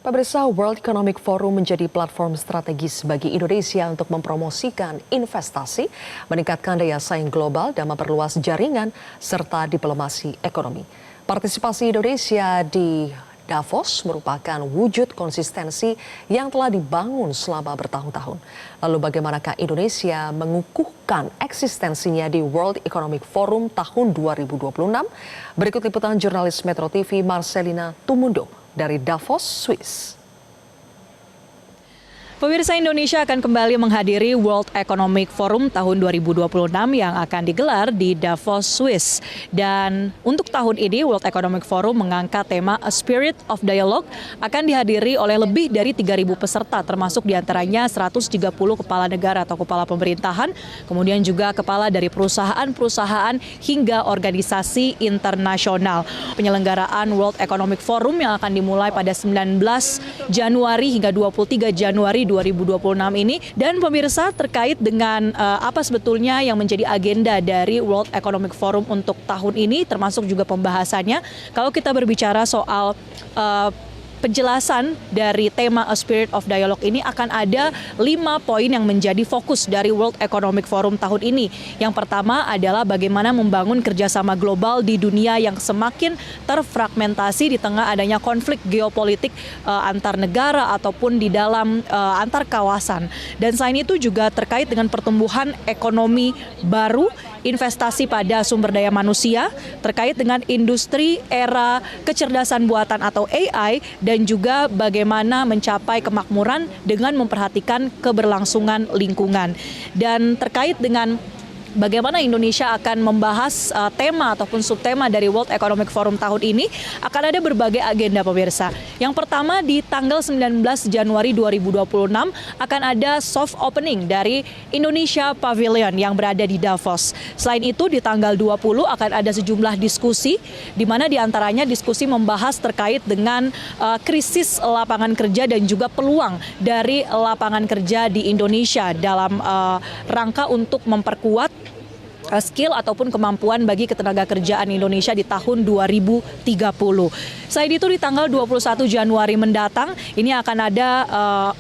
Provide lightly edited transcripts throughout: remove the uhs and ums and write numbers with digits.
Pemirsa, World Economic Forum menjadi platform strategis bagi Indonesia untuk mempromosikan investasi, meningkatkan daya saing global dan memperluas jaringan serta diplomasi ekonomi. Partisipasi Indonesia di Davos merupakan wujud konsistensi yang telah dibangun selama bertahun-tahun. Lalu bagaimanakah Indonesia mengukuhkan eksistensinya di World Economic Forum tahun 2026? Berikut liputan jurnalis Metro TV Marcelina Tumundo dari Davos, Swiss. Pemirsa, Indonesia akan kembali menghadiri World Economic Forum tahun 2026 yang akan digelar di Davos, Swiss. Dan untuk tahun ini World Economic Forum mengangkat tema A Spirit of Dialogue, akan dihadiri oleh lebih dari 3.000 peserta, termasuk diantaranya 130 kepala negara atau kepala pemerintahan, kemudian juga kepala dari perusahaan-perusahaan hingga organisasi internasional. Penyelenggaraan World Economic Forum yang akan dimulai pada 19 Januari hingga 23 Januari 2026 ini. Dan pemirsa, terkait dengan apa sebetulnya yang menjadi agenda dari World Economic Forum untuk tahun ini, termasuk juga pembahasannya. Kalau kita berbicara soal penjelasan dari tema A Spirit of Dialogue ini, akan ada 5 poin yang menjadi fokus dari World Economic Forum tahun ini. Yang pertama adalah bagaimana membangun kerjasama global di dunia yang semakin terfragmentasi di tengah adanya konflik geopolitik antar negara ataupun di dalam antar kawasan. Dan selain itu juga terkait dengan pertumbuhan ekonomi baru, investasi pada sumber daya manusia, terkait dengan industri era kecerdasan buatan atau AI, dan juga bagaimana mencapai kemakmuran dengan memperhatikan keberlangsungan lingkungan. Dan terkait dengan bagaimana Indonesia akan membahas tema ataupun subtema dari World Economic Forum tahun ini, akan ada berbagai agenda, pemirsa. Yang pertama, di tanggal 19 Januari 2026 akan ada soft opening dari Indonesia Pavilion yang berada di Davos. Selain itu, di tanggal 20 akan ada sejumlah diskusi, di mana diantaranya diskusi membahas terkait dengan krisis lapangan kerja dan juga peluang dari lapangan kerja di Indonesia dalam rangka untuk memperkuat skill ataupun kemampuan bagi ketenaga kerjaan Indonesia di tahun 2030. Selain itu, di tanggal 21 Januari mendatang ini akan ada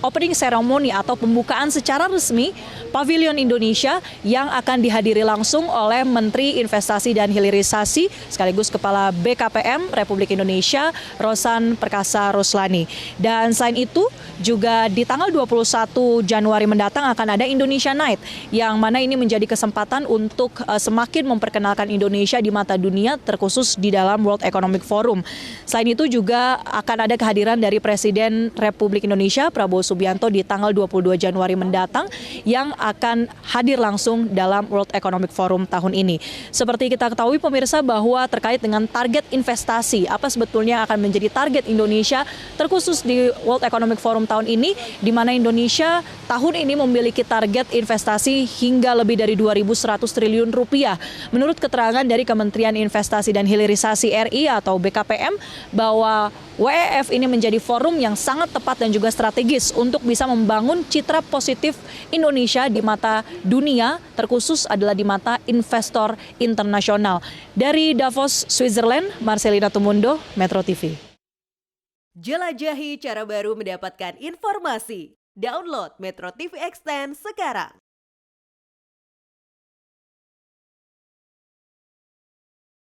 opening ceremony atau pembukaan secara resmi Pavilion Indonesia yang akan dihadiri langsung oleh Menteri Investasi dan Hilirisasi sekaligus Kepala BKPM Republik Indonesia, Rosan Perkasa Ruslani. Dan selain itu juga di tanggal 21 Januari mendatang akan ada Indonesia Night, yang mana ini menjadi kesempatan untuk semakin memperkenalkan Indonesia di mata dunia, terkhusus di dalam World Economic Forum. Selain itu juga akan ada kehadiran dari Presiden Republik Indonesia Prabowo Subianto di tanggal 22 Januari mendatang yang akan hadir langsung dalam World Economic Forum tahun ini. Seperti kita ketahui, pemirsa, bahwa terkait dengan target investasi, apa sebetulnya akan menjadi target Indonesia terkhusus di World Economic Forum tahun ini, di mana Indonesia tahun ini memiliki target investasi hingga lebih dari 2.100 triliun rupiah. Menurut keterangan dari Kementerian Investasi dan Hilirisasi RI atau BKPM, bahwa WEF ini menjadi forum yang sangat tepat dan juga strategis untuk bisa membangun citra positif Indonesia di mata dunia, terkhusus adalah di mata investor internasional. Dari Davos, Switzerland, Marcelina Tumundo, Metro TV. Jelajahi cara baru mendapatkan informasi. Download Metro TV Extend sekarang.